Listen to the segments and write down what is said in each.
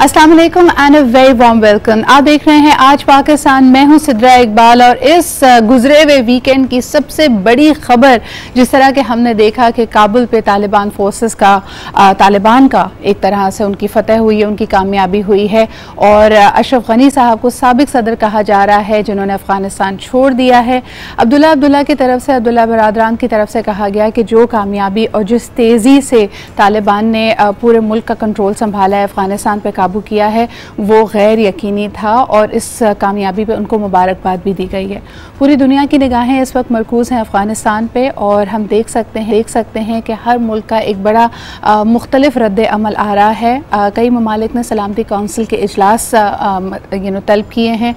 अस्सलाम वालेकुम and a very warm welcome. आप देख रहे हैं आज पाकिस्तान। मैं हूं सिद्रा इकबाल और इस गुजरे हुए वीकेंड की सबसे बड़ी खबर, जिस तरह के हमने देखा कि काबुल पे तालिबान फोर्सेस का तालिबान का एक तरह से उनकी फतह हुई है, उनकी कामयाबी हुई है और अशरफ गनी साहब को साबिक सदर कहा जा रहा है जिन्होंने अफगानिस्तान छोड़ दिया है। अब्दुल्ला की तरफ से, अब्दुल्ला बरादरान की तरफ से कहा गया कि जो कामयाबी और जिस तेज़ी से तालिबान ने पूरे मुल्क का कंट्रोल संभाला है, अफगानिस्तान पे काबू किया है, वो गैर यकीनी था और इस कामयाबी पे उनको मुबारकबाद भी दी गई है। पूरी दुनिया की निगाहें इस वक्त मरकूज़ हैं अफगानिस्तान पे और हम देख सकते हैं कि हर मुल्क का एक बड़ा मुख्तलिफ रद्द अमल आ रहा है। कई ममालिक ने सलामती कौंसिल के इजलास तलब किए हैं।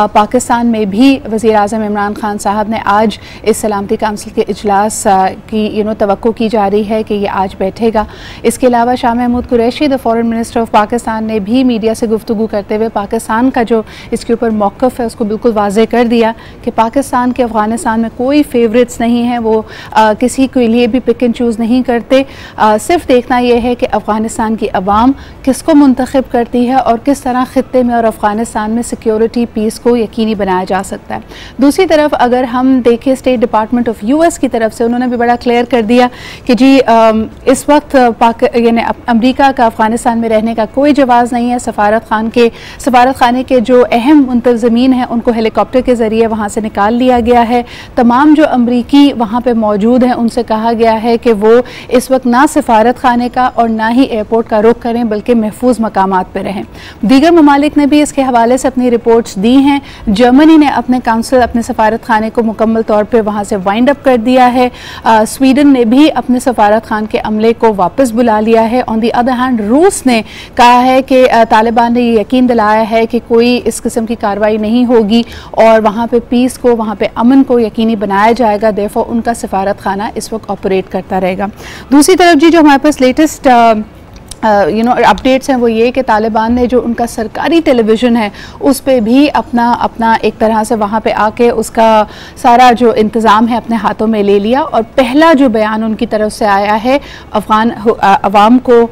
पाकिस्तान में भी वज़ीर आज़म इमरान खान साहब ने आज इस सलामती कौंसिल के इजलास की तवक्को की जा रही है कि ये आज बैठेगा। इसके अलावा Shah Mahmood Qureshi the foreign minister of Pakistan ने भी मीडिया से गुफ्तगू करते हुए पाकिस्तान का जो इसके ऊपर मौक़िफ़ है उसको बिल्कुल वाज़ेह कर दिया कि पाकिस्तान के अफ़गानिस्तान में कोई फेवरेट्स नहीं है। वो किसी के लिए भी पिक एंड चूज़ नहीं करते। सिर्फ देखना यह है कि अफ़गानिस्तान की अवाम किसको मुंतखब करती है और किस तरह ख़ित्ते में और अफ़गानिस्तान में सिक्योरिटी पीस को यकीनी बनाया जा सकता है। दूसरी तरफ अगर हम देखें, स्टेट डिपार्टमेंट ऑफ US की तरफ से उन्होंने भी बड़ा क्लियर कर दिया कि जी इस वक्त अमरीका का अफ़गानिस्तान में रहने का कोई जवाज़ नहीं है। सफारत खाने के जो अहम मुंतज़मीन हैं उनको हेलीकॉप्टर के ज़रिए वहाँ से निकाल लिया गया है। तमाम जो अमरीकी वहाँ पे मौजूद हैं उनसे कहा गया है कि वो इस वक्त ना सफारत खाने का और ना ही एयरपोर्ट का रुख करें बल्कि महफूज मकामात पर रहें। दीगर ममालिक ने भी इसके हवाले से अपनी रिपोर्ट्स दी हैं। जर्मनी ने अपने सफारत खाने को मुकम्मल तौर पर वहाँ से वाइंड अप कर दिया है। स्वीडन ने भी अपने सफारत खान के अमले को वापस बुला लिया है। ऑन दी अदर हैंड रूस ने कहा है कि तालिबान ने ये यकीन दिलाया है कि कोई इस किस्म की कार्रवाई नहीं होगी और वहाँ पे पीस को, वहाँ पे अमन को यकीनी बनाया जाएगा। देयरफॉर उनका सफारत खाना इस वक्त ऑपरेट करता रहेगा। दूसरी तरफ जी जो हमारे पास लेटेस्ट अपडेट्स हैं वो ये कि तालिबान ने जो उनका सरकारी टेलीविज़न है उस पे भी अपना एक तरह से वहाँ पे आके उसका सारा जो इंतज़ाम है अपने हाथों में ले लिया और पहला जो बयान उनकी तरफ से आया है अफ़गान अवाम को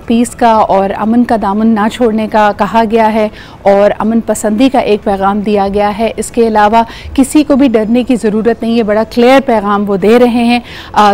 पीस का और अमन का दामन ना छोड़ने का कहा गया है और अमन पसंदी का एक पैगाम दिया गया है। इसके अलावा किसी को भी डरने की ज़रूरत नहीं है, बड़ा क्लियर पैगाम वो दे रहे हैं।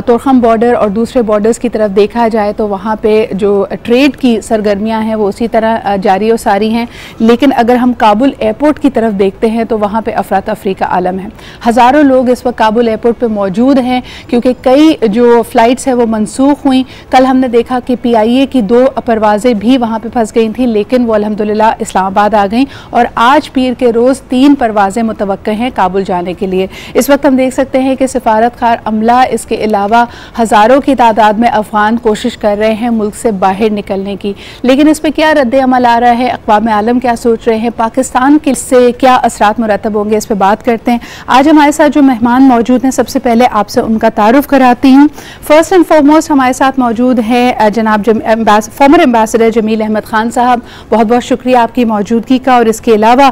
तोरखम बॉर्डर और दूसरे बॉर्डर्स की तरफ देखा जाए तो वहाँ पर जो ट्रेड की सरगर्मियां हैं वो उसी तरह जारी और सारी हैं, लेकिन अगर हम काबुल एयरपोर्ट की तरफ देखते हैं तो वहाँ पे अफरा तफरी का आलम है। हज़ारों लोग इस वक्त काबुल एयरपोर्ट पे मौजूद हैं क्योंकि कई जो फ़्लाइट्स हैं वो मनसूख हुई। कल हमने देखा कि PIA की 2 परवाज़ें भी वहाँ पे फंस गई थी, लेकिन वो अल्हम्दुलिल्लाह इस्लामाबाद आ गई और आज पीर के रोज़ 3 परवाज़ें मुतवक्किल हैं काबुल जाने के लिए। इस वक्त हम देख सकते हैं कि सफारत खार अमला, इसके अलावा हज़ारों की तादाद में अफ़गान कोशिश कर रहे हैं मुल्क से बाहर निकलने की, लेकिन इस पे क्या रद्द अमल आ रहा है, अक़वाम आलम क्या सोच रहे हैं, पाकिस्तान के से क्या असरात मुरतब होंगे, इस पे बात करते हैं। आज हमारे साथ जो मेहमान मौजूद हैं सबसे पहले आपसे उनका तारुफ कराती हूँ। फर्स्ट एंड फॉरमोस्ट हमारे साथ मौजूद है जनाब फॉर्मर एम्बेसडर जमील अहमद खान साहब, बहुत बहुत शुक्रिया आपकी मौजूदगी का। और इसके अलावा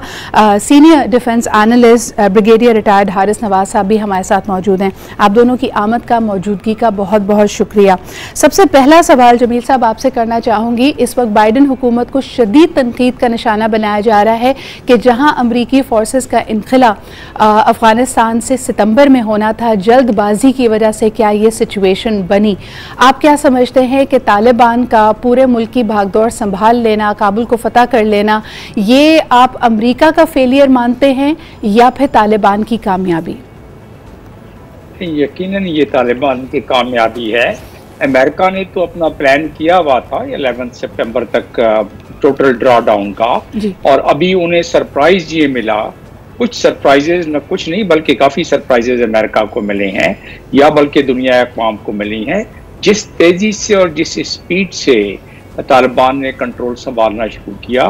senior defence analyst brigadier retired Haris Nawaz साहब भी हमारे साथ मौजूद हैं। आप दोनों की आमद का, मौजूदगी का बहुत बहुत शुक्रिया। सबसे पहला सवाल जमील साहब आपसे करना चाहूँगी, इस वक्त बाइडन हुकूमत को शदीद तनकीद का निशाना बनाया जा रहा है कि जहाँ अमरीकी फोर्सेस का इनखला अफ़गानिस्तान से सितंबर में होना था, जल्दबाजी की वजह से क्या ये सिचुएशन बनी? आप क्या समझते हैं कि तालिबान का पूरे मुल्क की भागदौड़ संभाल लेना, काबुल को फतह कर लेना, ये आप अमरीका का फेलियर मानते हैं या फिर तालिबान की कामयाबी? यकीनन ये तालिबान की कामयाबी है। अमेरिका ने तो अपना प्लान किया हुआ था 11 सितंबर तक टोटल ड्रॉ डाउन का, और अभी उन्हें सरप्राइज ये मिला। कुछ सरप्राइजेज न कुछ नहीं बल्कि काफ़ी सरप्राइजेज अमेरिका को मिले हैं या बल्कि दुनिया अक़वाम को मिली हैं। जिस तेज़ी से और जिस स्पीड से तालिबान ने कंट्रोल संभालना शुरू किया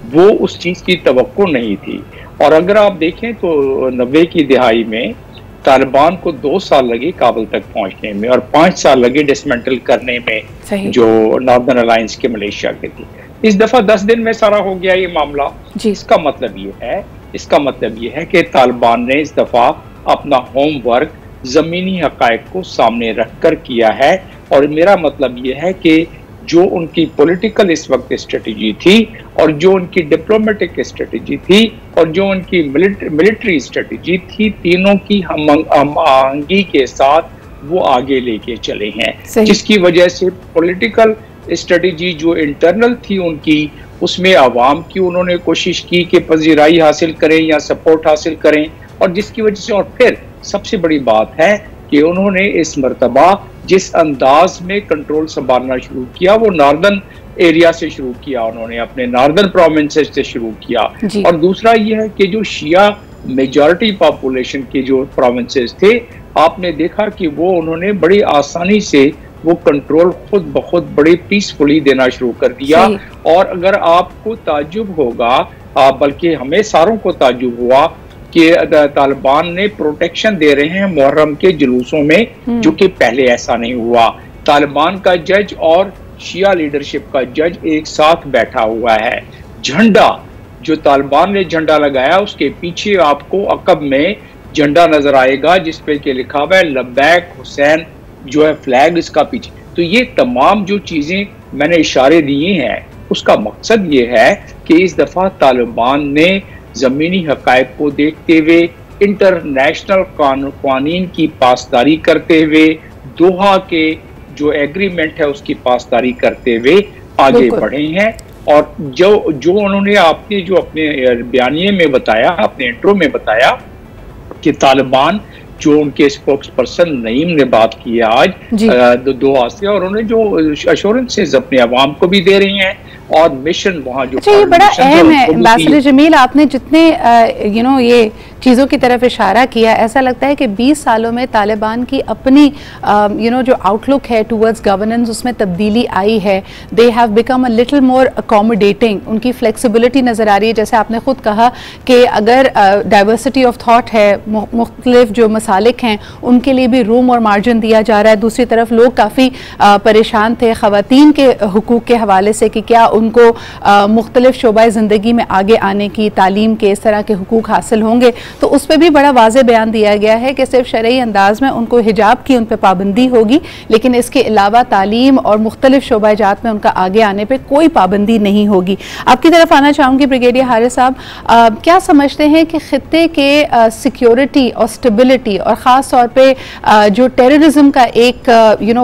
वो उस चीज़ की तवक्को नहीं थी। और अगर आप देखें तो 90 की दिहाई में तालिबान को 2 साल लगे काबुल तक पहुंचने में और 5 साल लगे डिसमेंटल करने में जो नॉर्दर्न अलायंस के मलेशिया के थे। इस दफ़ा 10 दिन में सारा हो गया ये मामला। इसका मतलब ये है कि तालिबान ने इस दफ़ा अपना होमवर्क ज़मीनी हक़ाइक़ को सामने रख कर किया है। और मेरा मतलब ये है कि जो उनकी पॉलिटिकल इस वक्त स्ट्रेटजी थी और जो उनकी डिप्लोमेटिक स्ट्रेटेजी थी और जो उनकी मिलिट्री स्ट्रेटेजी थी, तीनों की हम आहंगी के साथ वो आगे लेके चले हैं, जिसकी वजह से पॉलिटिकल स्ट्रेटेजी जो इंटरनल थी उनकी, उसमें आवाम की उन्होंने कोशिश की कि पजीराई हासिल करें या सपोर्ट हासिल करें, और जिसकी वजह से, और फिर सबसे बड़ी बात है कि उन्होंने इस मर्तबा जिस अंदाज में कंट्रोल संभालना शुरू किया वो नॉर्दर्न एरिया से शुरू किया, उन्होंने अपने नॉर्दर्न प्रोविंसेस से शुरू किया। और दूसरा ये है कि जो शिया मेजॉरिटी पॉपुलेशन के जो प्रोविंसेस थे, आपने देखा कि वो उन्होंने बड़ी आसानी से वो कंट्रोल खुद ब खुद बड़े पीसफुली देना शुरू कर दिया। और अगर आपको ताज्जुब होगा, बल्कि हमें सारों को ताज्जुब हुआ कि तालिबान ने प्रोटेक्शन दे रहे हैं मुहर्रम के जुलूसों में, जो कि पहले ऐसा नहीं हुआ। तालिबान का जज और शिया लीडरशिप का जज एक साथ बैठा हुआ है। झंडा जो तालिबान ने झंडा लगाया, उसके पीछे आपको अकब में झंडा नजर आएगा जिसपे के लिखा हुआ है लब्बैक हुसैन, जो है फ्लैग इसका पीछे। तो ये तमाम जो चीजें मैंने इशारे दिए हैं, उसका मकसद ये है कि इस दफा तालिबान ने जमीनी हकायक को देखते हुए, इंटरनेशनल कानून की पासदारी करते हुए, दोहा के जो एग्रीमेंट है उसकी पासदारी करते हुए आगे बढ़े हैं। और जो उन्होंने आपने जो अपने बयानिए में बताया, अपने इंट्रो में बताया कि तालिबान, जो उनके स्पोक्स पर्सन नईम ने बात की है आज दोहा से, और उन्होंने जो अश्योरेंसेस अपने अवाम को भी दे रही हैं और मिशन वहाँ जो, अच्छा, ये बड़ा अहम है एम्बेसडर जमील, आपने जितने ये चीज़ों की तरफ इशारा किया, ऐसा लगता है कि 20 सालों में तालिबान की अपनी जो आउटलुक है टूवर्ड्स गवर्नेंस, उसमें तब्दीली आई है। They have become a little more accommodating, उनकी फ्लेक्सिबिलिटी नज़र आ रही है। जैसे आपने खुद कहा कि अगर डाइवर्सिटी ऑफ थाट है, मुख्तलिफ जो मसालिक हैं उनके लिए भी रूम और मार्जिन दिया जा रहा है। दूसरी तरफ लोग काफ़ी परेशान थे ख़वातीन के हुकूक के हवाले से कि क्या उनको मुख्तलिफ शोबाए ज़िंदगी में आगे आने की, तालीम के, इस तरह के हुकूक हासिल होंगे। तो उस पर भी बड़ा वाज़े बयान दिया गया है कि सिर्फ शरई अंदाज में उनको हिजाब की उन पर पाबंदी होगी, लेकिन इसके अलावा तालीम और मुख्तलिफ शोबा जात में उनका आगे आने पर कोई पाबंदी नहीं होगी। आपकी तरफ आना चाहूँगी ब्रिगेडियर हारिस साहब, क्या समझते हैं कि खित्ते के सिक्योरिटी और स्टेबिलिटी और ख़ास तौर पर जो टेररिज्म का एक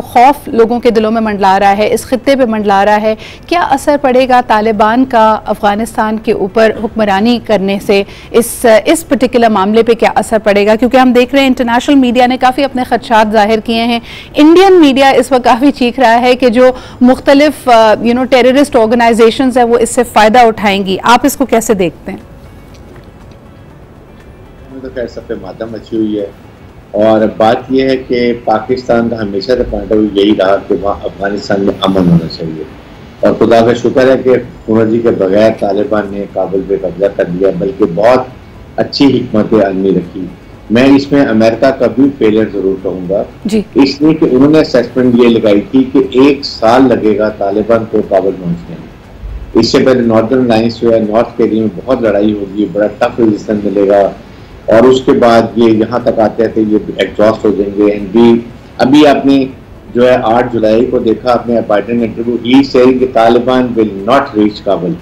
खौफ लोगों के दिलों में मंडला रहा है, इस खित्ते पर मंडला रहा है, क्या असर पड़ेगा तालिबान का अफगानिस्तान के ऊपर हुक्मरानी करने से? इस पर्टिकुलर मामले पे क्या असर पड़ेगा? क्योंकि हम देख रहे हैं इंटरनेशनल मीडिया ने काफ़ी अपने खदशात जाहिर किए हैं, इंडियन मीडिया इस वक्त काफ़ी चीख रहा है कि जो मुख्तलिफ टेररिस्ट ऑर्गेनाइजेशंस है वो इससे फ़ायदा उठाएंगी। आप इसको कैसे देखते हैं? तो खैर सब पे मातम मची हुई है, और बात यह है कि पाकिस्तान का हमेशा से पॉइंट ऑफ व्यू यही रहा कि वहाँ अफगानिस्तान में अमन होना चाहिए, और खुदा का शुक्र है कि हुकूमत के बगैर तालिबान ने काबुल पे कब्जा कर लिया, बल्कि बहुत अच्छी हिकमत आदमी रखी। मैं इसमें अमेरिका का भी फेलियर जरूर कहूँगा, इसलिए कि उन्होंने असेसमेंट ये लगाई थी कि 1 साल लगेगा तालिबान को काबुल पहुँचने में। इससे पहले नॉर्दर्न लाइन्स जो है नॉर्थ के एरिया में बहुत लड़ाई होगी, बड़ा टफ रेजिस्टेंस मिलेगा, और उसके बाद ये यहाँ तक आते थे ये एग्जॉस्ट हो जाएंगे। एंड भी अभी आपने जो है 8 जुलाई को देखा अपने बाइडेन इंटरव्यू, ही सेइंग कि Taliban will not reach Kabul.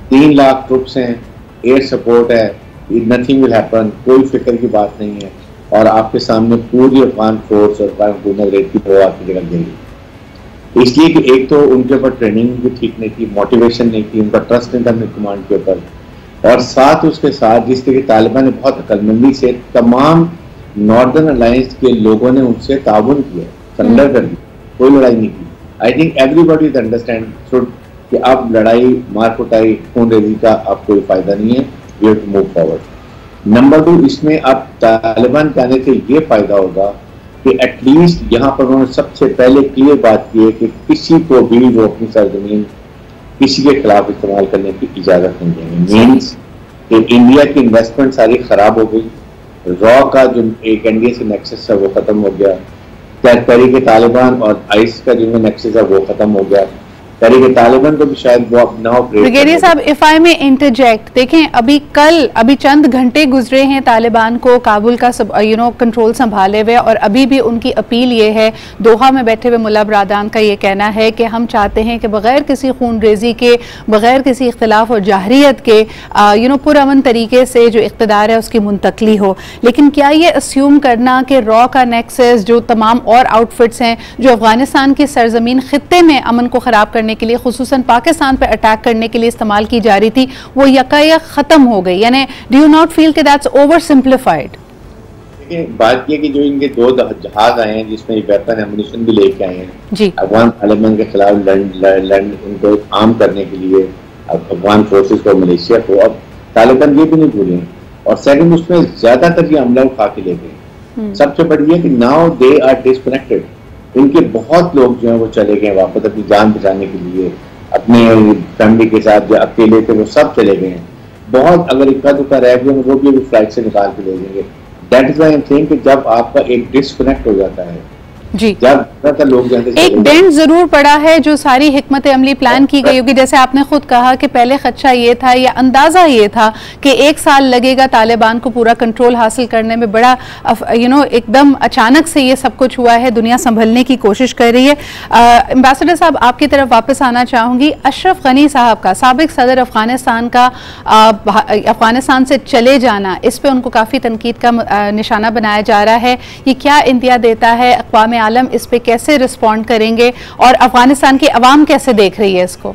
3 lakh troops हैं, एयर सपोर्ट है, नथिंग विल हैपन, कोई फिक्र की बात नहीं है, और आपके सामने पूरी अफगान फोर्स और अफगान हुकूमत रेती को आपकी जगह देगी। इसलिए कि एक तो उनके ऊपर ट्रेनिंग भी ठीक नहीं थी, मोटिवेशन नहीं थी, उनका ट्रस्ट नहीं था अपने कमांड के ऊपर, और साथ उसके साथ जिस तरह तालिबान ने बहुत अक्लमंदी से तमाम नॉर्दर्न अलायंस के लोगों ने उनसे ताउन किया, सरेंडर कर दी, कोई लड़ाई नहीं की। I think everybody understand should कि अब लड़ाई मार कुटाई खून रेजी का अब कोई फायदा नहीं है, we have to move forward. Number 2, इसमें अब तालिबान के आने से ये फायदा होगा कि एटलीस्ट यहाँ पर उन्होंने सबसे पहले क्लियर बात की है कि किसी को भी वो अपनी सरजमीन किसी के खिलाफ इस्तेमाल करने की इजाजत नहीं देंगे। मीन्स कि इंडिया की इन्वेस्टमेंट सारी खराब हो गई, रॉ का जो एक एनडीए से नेक्सस है वो खत्म हो गया, टेरिटरी के तालिबान और आइस का जो नेक्सस है वो खत्म हो गया, करेंगे। तालिबान को भी शायद वो अपना ब्रिगेडियर साहब, इफ आई में इंटरजेक्ट, देखें अभी चंद घंटे गुजरे हैं तालिबान को काबुल का कंट्रोल संभाले हुए, और अभी भी उनकी अपील ये है, दोहा में बैठे हुए मुल्ला बरादान का ये कहना है कि हम चाहते हैं कि बगैर किसी खून रेजी के, बगैर किसी इख्तिलाफ और जाहरियत के पुरअमन तरीके से जो इख्तिदार है उसकी मुंतकली हो। लेकिन क्या ये अस्यूम करना कि रॉ का नेक्सस, जो तमाम और आउटफिट्स हैं जो अफगानिस्तान की सरजमीन खित्ते में अमन को ख़राब करने के लिए, खुसूसन पाकिस्तान पर अटैक करने के लिए इस्तेमाल की जा रही थी, वो यकायक ख़त्म हो गई? यानी डू यू नॉट फील कि दैट्स ओवर सिंप्लीफाइड? बात यह कि जो इनके 2 जहाज आए हैं जिसमें वेपन एमुनिशन भी लेके आए हैं अफगान तालिबान के खिलाफ उनको आर्म करने के लिए, अफगान फोर्सेस को, मलेशिया को। अब तालिबान ये भी नहीं भूले, और सेकंड उसमें ज्यादातर ये हमला उठा के ले गए। सबसे बड़ी है कि नाउ दे आर डिस्कनेक्टेड, इनके बहुत लोग जो है वो चले गए वापस अपनी जान बचाने के लिए, अपने फैमिली के साथ जो अकेले थे वो सब चले गए हैं। बहुत अगर इक्का दुक्का रह गए वो भी फ्लाइट से निकाल के ले जाएंगे। That is why I am saying कि जब आपका एक डिस्कनेक्ट हो जाता है, जी, जब लोग एक डेंट जरूर पड़ा है जो सारी हिकमत अमली प्लान की गई होगी। जैसे आपने खुद कहा कि पहले खदशा ये था या अंदाजा ये था कि 1 साल लगेगा तालिबान को पूरा कंट्रोल हासिल करने में, बड़ा एकदम अचानक से ये सब कुछ हुआ है, दुनिया संभलने की कोशिश कर रही है। एम्बेसडर साहब, आपकी तरफ वापस आना चाहूंगी। अशरफ गनी साहब का, साबिक सदर अफगानिस्तान का, अफगानिस्तान से चले जाना, इस पर उनको काफ़ी तनकीद का निशाना बनाया जा रहा है। ये क्या इंदिया देता है? अक़वाम आलम इस पे कैसे रिस्पॉन्ड करेंगे और अफगानिस्तान की अवाम कैसे देख रही है इसको?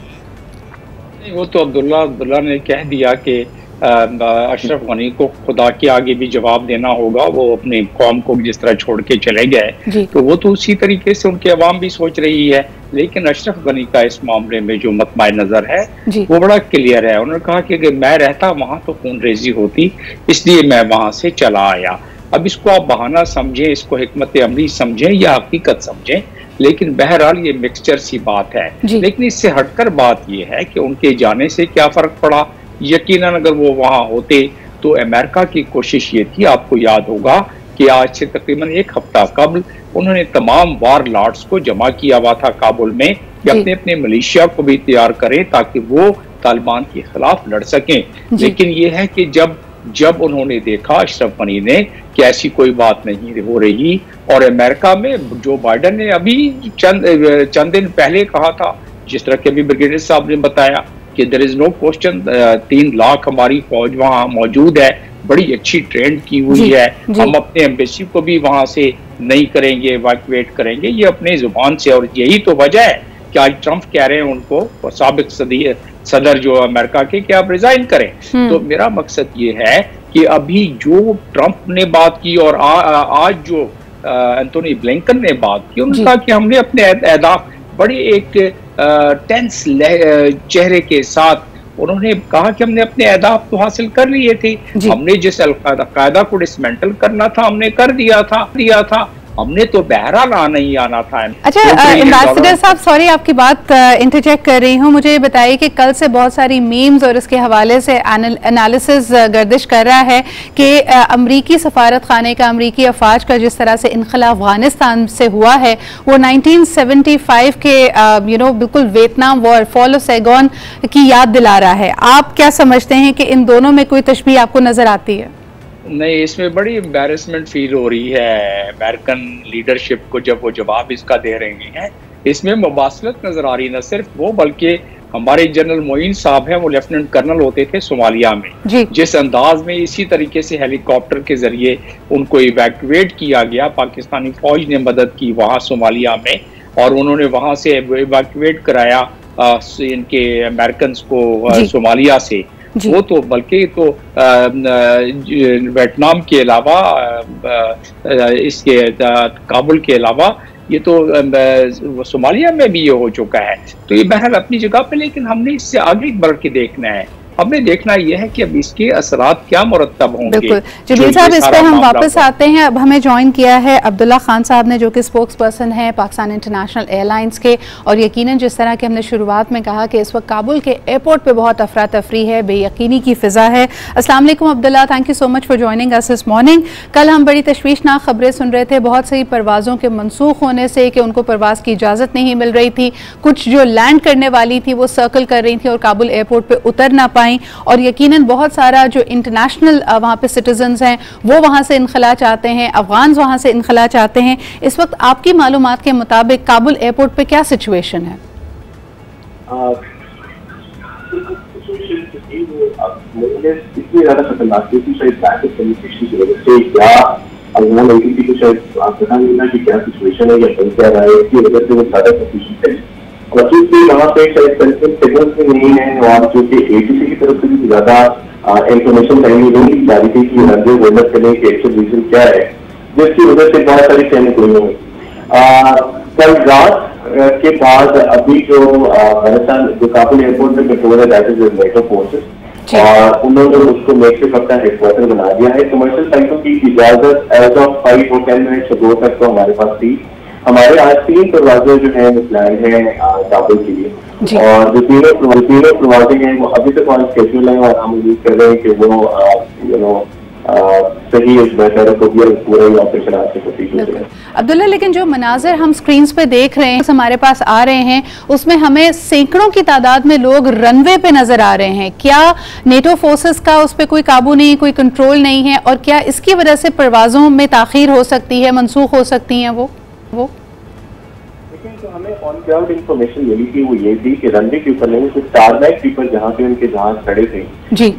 वो तो अब्दुल्ला ने कह दिया कि अशरफ गनी को खुदा के आगे भी जवाब देना होगा। वो अपने कौम को जिस तरह छोड़ के चले गए, तो वो तो उसी तरीके से उनकी अवाम भी सोच रही है। लेकिन अशरफ गनी का इस मामले में जो मतमाय नजर है वो बड़ा क्लियर है। उन्होंने कहा कि अगर मैं रहता वहां तो खून रेजी होती, इसलिए मैं वहां से चला आया। अब इसको आप बहाना समझें, इसको हिकमत अमली समझें या हकीकत समझें, लेकिन बहरहाल ये मिक्सचर सी बात है। लेकिन इससे हटकर बात ये है कि उनके जाने से क्या फर्क पड़ा। यकीनन अगर वो वहां होते तो अमेरिका की कोशिश ये थी, आपको याद होगा कि आज से तकरीबन 1 हफ्ता कबल उन्होंने तमाम वार लॉर्ड्स को जमा किया हुआ था काबुल में कि अपने अपने मलेशिया को भी तैयार करें ताकि वो तालिबान के खिलाफ लड़ सकें। लेकिन ये है कि जब उन्होंने देखा अशरफ गनी ने कि ऐसी कोई बात नहीं हो रही, और अमेरिका में जो बाइडन ने अभी चंद दिन पहले कहा था, जिस तरह के अभी ब्रिगेडियर साहब ने बताया कि there is no question, 3 lakh हमारी फौज वहाँ मौजूद है, बड़ी अच्छी ट्रेंड की हुई है, हम अपने एम्बेसी को भी वहाँ से नहीं करेंगे, इवैक्यूएट करेंगे, ये अपने जुबान से। और यही तो वजह है कि आज ट्रंप कह रहे हैं उनको, और साबिक सदर जो अमेरिका के, कि आप रिजाइन करें। तो मेरा मकसद ये है कि अभी जो ट्रंप ने बात की और आज जो एंथोनी ब्लिंकन ने बात की, उन्होंने कहा कि हमने अपने अहदाफ बड़े एक टेंस चेहरे के साथ उन्होंने कहा कि हमने अपने अहदाफ तो हासिल कर लिए थे, हमने जिस अलकायदा को डिसमेंटल करना था हमने कर दिया था, हमने तो बहरहाल आना ही आना था। अच्छा एम्बेसडर साहब, सॉरी आपकी बात इंटरजेक्ट कर रही हूँ, मुझे ये बताइए कि कल से बहुत सारी मीम्स और इसके हवाले से एनालिसिस गर्दिश कर रहा है कि अमरीकी सफारत खाने का, अमरीकी अफवाज का जिस तरह से इनखला अफगानिस्तान से हुआ है वो 1975 के बिल्कुल Vietnam war, fall of Saigon की याद दिला रहा है। आप क्या समझते हैं कि इन दोनों में कोई तशबीह आपको नजर आती है? नहीं, इसमें बड़ी एम्बैरेसमेंट फील हो रही है अमेरिकन लीडरशिप को जब वो जवाब इसका दे रहे हैं। इसमें मुबासलत नजर आ रही, न सिर्फ वो बल्कि हमारे जनरल मोइन साहब हैं, वो लेफ्टिनेंट कर्नल होते थे सोमालिया में, जिस अंदाज में इसी तरीके से हेलीकॉप्टर के जरिए उनको इवैक्यूएट किया गया, पाकिस्तानी फौज ने मदद की वहाँ सोमालिया में, और उन्होंने वहाँ से इवैक्यूएट कराया इनके अमेरिकन को सोमालिया से। वो तो बल्कि तो वियतनाम के अलावा, इसके काबुल के अलावा, ये तो सोमालिया में भी ये हो चुका है। तो ये बहरहाल अपनी जगह पे, लेकिन हमने इससे आगे बढ़ के देखना है हमने देखना यह है कि अब इसके असरात क्या मुरत्तब होंगे। बिल्कुल जमील साहब, इस पे हम वापस आते हैं। अब हमें ज्वाइन किया है अब्दुल्ला खान साहब ने, जो कि स्पोक्स पर्सन है पाकिस्तान इंटरनेशनल एयरलाइंस के। और यकीनन जिस तरह के हमने शुरुआत में कहा कि इस वक्त काबुल के एयरपोर्ट पे बहुत अफरा तफरी है, बेयकीनी की फिजा है। अस्सलाम वालेकुम Abdullah, thank you so much for joining us this morning. कल हम बड़ी तशवीशनाक खबरें सुन रहे थे, बहुत सी परवाज़ों के मनसूख होने से, कि उनको परवाज़ की इजाज़त नहीं मिल रही थी। कुछ जो लैंड करने वाली थी वो सर्कल कर रही थी और काबुल एयरपोर्ट पे उतर ना पाई। और यकीनन बहुत सारा जो इंटरनेशनल वहाँ पे सिटीजन्स हैं वो वहाँ से इनखला चाहते हैं, अफगान वहाँ से इनखला चाहते हैं। इस वक्त आपकी मालूमात के मुताबिक काबुल एयरपोर्ट पे क्या सिचुएशन है? इतनी ज़्यादा खतरनाक थी कि शायद बैक कम्युनिकेशन की वजह से या अफगान एजेंसी को शायद पता नहीं था कि क्या सिचुएशन है या बन क्या रहा है, इसकी वजह से वो ज़्यादा कंफ्यूजन है। और चूंकि वहाँ पे शायद सिग्नल्स भी नहीं है और चूंकि एटीसी की तरफ से भी ज़्यादा इंफॉर्मेशन टाइमली नहीं दी जा रही थी कि रनवे वर्ल्ड करने के एक्चुअल रीजन क्या है, जिसकी वजह से बहुत सारी चैलेंज हुई हुई। कल रात के बाद अभी जो राजस्थान जो काबुल एयरपोर्ट में कंट्रोल है दैट इज नेटो फोर्सेस, और उन्होंने उसको मेकशिफ्ट अपना हेडक्वार्टर बना दिया है। कमर्शियल फ्लाइटों की इजाजत एज ऑफ 5 और 10 मिनट सुबह तक तो हमारे पास थी। हमारे आज 3 परवाजें जो है वो प्लान है काबुल के लिए, और जो तीनों परवाजें हैं वो अभी तक ऑन स्केड्यूल है और हम उम्मीद कर रहे हैं कि वो सही इस बेहतर को भी पूरे ऑपरेशन आज से होती है। अब्दुल्ला, लेकिन जो मनाजिर हम स्क्रीन्स पे देख रहे हैं, हमारे पास आ रहे हैं, उसमें हमें सैकड़ों की तादाद में लोग रनवे पे नजर आ रहे हैं। क्या नेटो फोर्सेस का उस पर कोई काबू नहीं, कोई कंट्रोल नहीं है, और क्या इसकी वजह से परवाज़ों में ताखीर हो सकती है, मनसूख हो सकती हैं वो? तो हमें ऑन ग्राउंड इंफॉर्मेशन मिली थी, वो ये थी कि रनवे के ऊपर नहीं, कुछ टारमैक के ऊपर जहाँ पे उनके जहाज खड़े थे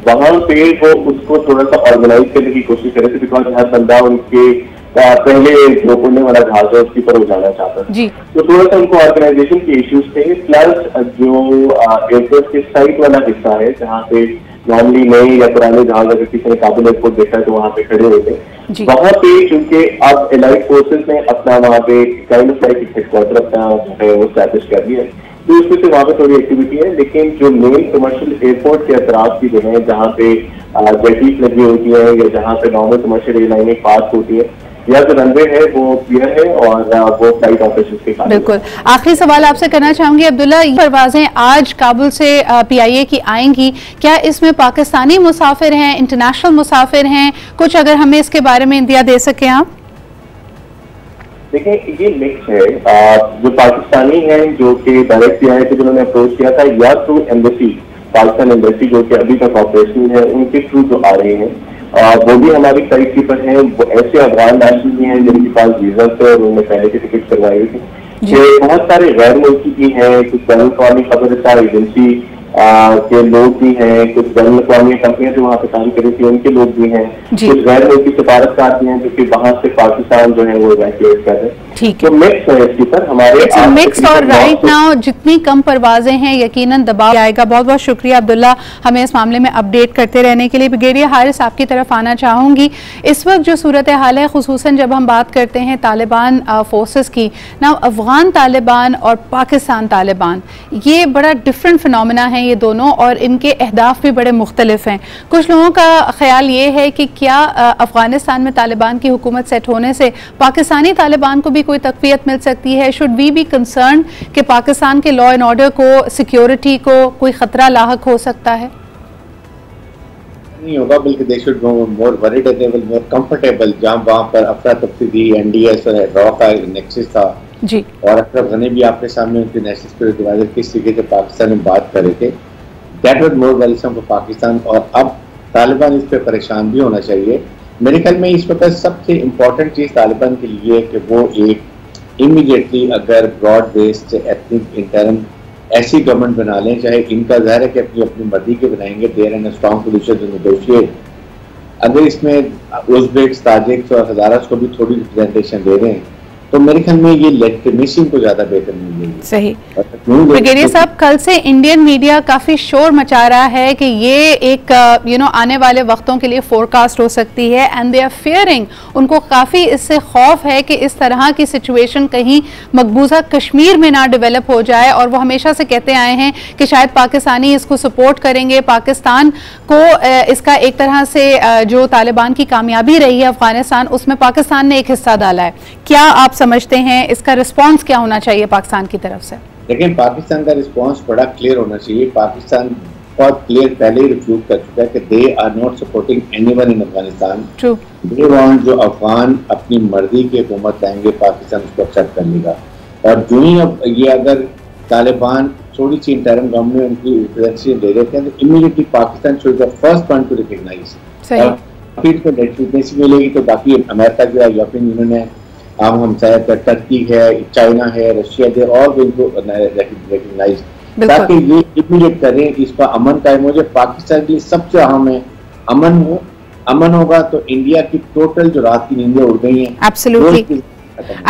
वहाँ पे वो उसको थोड़ा सा ऑर्गेनाइज करने की कोशिश कर रहे थे, बिकॉज हर बंदा उनके पहले जो उड़ने वाला जहाज है उसके ऊपर जाना चाहता था। तो थोड़ा सा उनको ऑर्गेनाइजेशन के इश्यूज थे, प्लस जो एयरपोर्ट के साइड वाला हिस्सा है जहाँ पे नॉर्मली नए या पुराने जहाज अगर किसी ने काबुल एयरपोर्ट देखा है तो वहाँ पे खड़े होते हैं, वहाँ पे क्योंकि अब एलाइट फोर्सेस ने अपना वहाँ पे काइंड ऑफ लाइक हेडक्वार्टर अपना वो स्टैब्लिश कर दिया है, तो उसमें से वहाँ पे थोड़ी एक्टिविटी है। लेकिन जो मेन कमर्शियल एयरपोर्ट के अतराफ की जगह जहाँ पे जेटीज लगी होती है या जहाँ पे नॉर्मल कमर्शियल एयरलाइनें पार्क होती है, या जो रनवे है वो क्लियर है और वो फ्लाइट ऑपरेशंस के कारण। बिल्कुल, आखिरी सवाल आपसे करना चाहूंगी अब्दुल्ला, ये परवाजें आज काबुल से पीआईए की आएंगी, क्या इसमें पाकिस्तानी मुसाफिर हैं, इंटरनेशनल मुसाफिर हैं? कुछ अगर हमें इसके बारे में इंदिया दे सकें आप। देखिए ये मिक्स है, जो पाकिस्तानी हैं जो कि डायरेक्ट पीआईए से जिन्होंने अप्रोच किया था या थ्रू एम्बेसी, पाकिस्तान एम्बेसी जो कि अभी तक ऑपरेशनल है, उनके थ्रू जो आ रहे हैं वो भी हमारी साइट कीपर हैं। वो ऐसे अफगान नेशनल भी हैं जिनके पास वीजा थे और उन्होंने पहले की टिकट करवाई थी। ये बहुत सारे गैर मुल्की भी हैं, कुछ बैन अवी खबर एजेंसी के लोग भी हैं, कुछ बैन अवी कंपनियां जो वहाँ पे काम कर रही थी उनके लोग भी हैं, कुछ गैर मुल्की सिफारतकार भी हैं जो कि वहाँ से पाकिस्तान जो है वो इवैक्यूएट कर रहे हैं। तो मिक्स है इसके ऊपर हमारे मिक्स, और राइट नाउ जितनी कम परवाजें हैं यकीनन दबाव आएगा। बहुत बहुत शुक्रिया अब्दुल्ला हमें इस मामले में अपडेट करते रहने के लिए। ब्रिगेडियर हारिस आपकी तरफ आना चाहूँगी। इस वक्त जो सूरत हाल है, खुसूसन जब हम बात करते हैं तालिबान फोर्सेस की, ना अफगान तालिबान और पाकिस्तान तालिबान, ये बड़ा डिफरेंट फिनोमेना है ये दोनों, और इनके अहदाफ भी बड़े मुख्तलिफ हैं। कुछ लोगों का ख्याल ये है कि क्या अफगानिस्तान में तालिबान की हुकूमत सेट होने से पाकिस्तानी तालिबान को भी कोई तकवीयत मिल सकती है? शुड वी बी कंसर्न कि पाकिस्तान के लॉ एंड ऑर्डर को, सिक्योरिटी को कोई खतरा लाहक हो सकता है? नहीं होगा, बल्कि they should go more worried and they will more comfortable. जहां वहां पर अफरा तफरी थी, एनडीएस और रॉ का नेक्सस था जी, और अशरफ गनी भी आपके सामने उनके नेशनल सिक्योरिटी एडवाइजर किस तरीके से पाकिस्तान में बात कर रहे थे, that was more welcome for Pakistan. और अब तालिबान इस पर परेशान भी होना चाहिए। मेरे ख्याल में इस वक्त सबसे इम्पोर्टेंट चीज़ तालिबान के लिए कि वो एक इमीडिएटली अगर ब्रॉड बेस्ड एथनिक इंटर्म ऐसी गवर्नमेंट बना लें, चाहे इनका ज़ाहिर है कि अपनी अपनी मर्जी के बनाएंगे, there and strong position to negotiate. अगर इसमें उज़्बेक्स, ताजिक्स और हज़ारास को भी थोड़ी रिप्रेजेंटेशन दे रहे हैं तो मेरे ख्याल में ये लेजिटिमेसी को ज्यादा बेहतर मिलेगी। सही। ब्रिगेडियर साहब, कल से इंडियन मीडिया काफी शोर मचा रहा है कि ये एक आने वाले वक्तों के लिए फोरकास्ट हो सकती है एंड दे आर फियरिंग, उनको काफी इससे खौफ है कि इस तरह की सिचुएशन कहीं मकबूजा कश्मीर में ना डेवलप हो जाए, और वो हमेशा से कहते आए हैं कि शायद पाकिस्तानी इसको सपोर्ट करेंगे, पाकिस्तान को इसका एक तरह से जो तालिबान की कामयाबी रही है अफगानिस्तान, उसमें पाकिस्तान ने एक हिस्सा डाला है। क्या आप समझते हैं इसका रिस्पॉन्स क्या होना चाहिए पाकिस्तान की तरफ से? लेकिन पाकिस्तान का रिस्पॉन्स बड़ा क्लियर होना चाहिए। पाकिस्तान बहुत क्लियर पहले ही रिफ्यूज कर चुका है कि they are not supporting anyone in Afghanistan. They want जो अफगान अपनी मर्जी की हुकूमत आएंगे, पाकिस्तान उसको एक्सेप्ट कर लेगा। और जो ही अब ये अगर तालिबान थोड़ी सी इंटरिम गवर्नमेंट उनकी रिप्रेजेंटेशन दे देते हैं तो immediately Pakistan should be the first one to recognise. फिर तो लेजिटिमेसी मिलेगी तो बाकी अमेरिका जो है, यूरोपियन यूनियन है, आम हमसाया टर्की है, चाइना है, रशिया है, और इनको रिकॉग्नाइज ताकि ये इमीडिएट करें, इस पर अमन कायम हो जाए। पाकिस्तान के लिए सबसे अहम है अमन होगा तो इंडिया की टोटल जो रात की नींदें उड़ गई हैं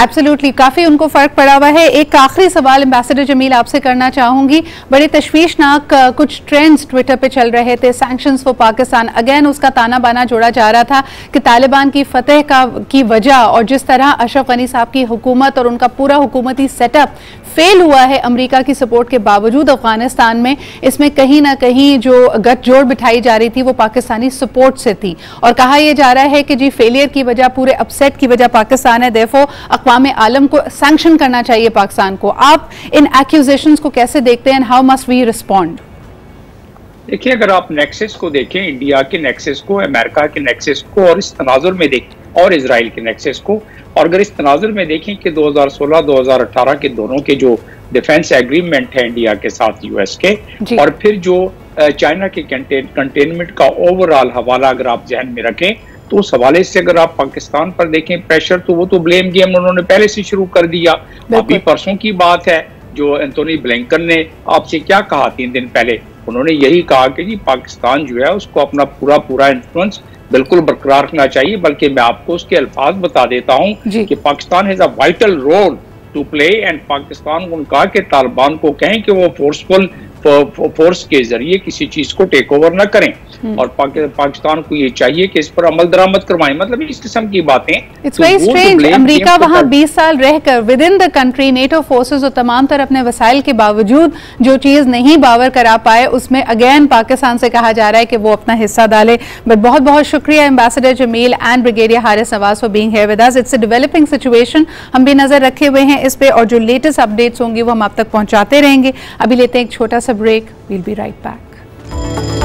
एब्सोल्युटली काफी उनको फर्क पड़ा हुआ है। एक आखिरी सवाल एम्बेसडर जमील आपसे करना चाहूंगी, बड़े तशवीशनाक कुछ ट्रेंड्स ट्विटर पे चल रहे थे, सैंक्शंस फॉर पाकिस्तान, अगेन उसका ताना बाना जोड़ा जा रहा था कि तालिबान की फतेह की वजह और जिस तरह अशरफ गनी साहब की हुकूमत और उनका पूरा हुकूमती सेटअप फेल हुआ है अमेरिका की सपोर्ट के बावजूद अफगानिस्तान में, इसमें कहीं ना कहीं जो गठजोड़ बिठाई जा रही थी वो पाकिस्तानी सपोर्ट से थी, और कहा यह जा रहा है कि जी फेलियर की वजह, पूरे अपसेट की वजह पाकिस्तान है, देफो अक़वाम आलम को सैंक्शन करना चाहिए पाकिस्तान को। आप इन एक्यूजेशंस को कैसे देखते हैं, हाउ मस्ट वी रिस्पॉन्ड? देखिए, अगर आप नेक्सस को देखें, इंडिया के नेक्सस को, अमेरिका के नेक्सस को, और इस तनाजुर में देखें और इजराइल के नेक्सस को, और अगर इस तनाजुर में देखें कि 2016-2018 के दोनों के जो डिफेंस एग्रीमेंट है इंडिया के साथ यूएस के, और फिर जो चाइना के कंटेनमेंट का ओवरऑल हवाला अगर आप जहन में रखें, तो उस हवाले से अगर आप पाकिस्तान पर देखें प्रेशर, तो वो तो ब्लेम गेम उन्होंने पहले से शुरू कर दिया। अभी परसों की बात है, जो एंथोनी ब्लिंकन ने आपसे क्या कहा 3 दिन पहले, उन्होंने यही कहा कि जी पाकिस्तान जो है उसको अपना पूरा इन्फ्लुएंस बिल्कुल बरकरार रखना चाहिए। बल्कि मैं आपको उसके अल्फाज बता देता हूँ कि Pakistan has a vital role to play, and Pakistan को कहा कि तालिबान को कहें कि वो फोर्स के जरिए किसी चीज को टेक ओवर न करें, और पाकिस्तान को ये चाहिए कि इस पर अमल दरामद करवाएं। मतलब इस किस्म की बातें। इट्स वेरी स्ट्रेंज, अमेरिका वहां 20 साल रहकर with in the country NATO forces और तमाम तरह अपने वसाइल के बावजूद जो चीज नहीं बावर करा पाए, उसमें अगेन पाकिस्तान से कहा जा रहा है कि वो अपना हिस्सा डाले। बट बहुत बहुत शुक्रिया ambassador Jameel and brigadier Haris Nawaz for being here with us. It's a developing situation, हम भी नजर रखे हुए हैं इस पे, और जो लेटेस्ट अपडेट्स होंगी वो हम आप तक पहुंचाते रहेंगे। अभी लेते हैं एक छोटा सा break, we'll be right back.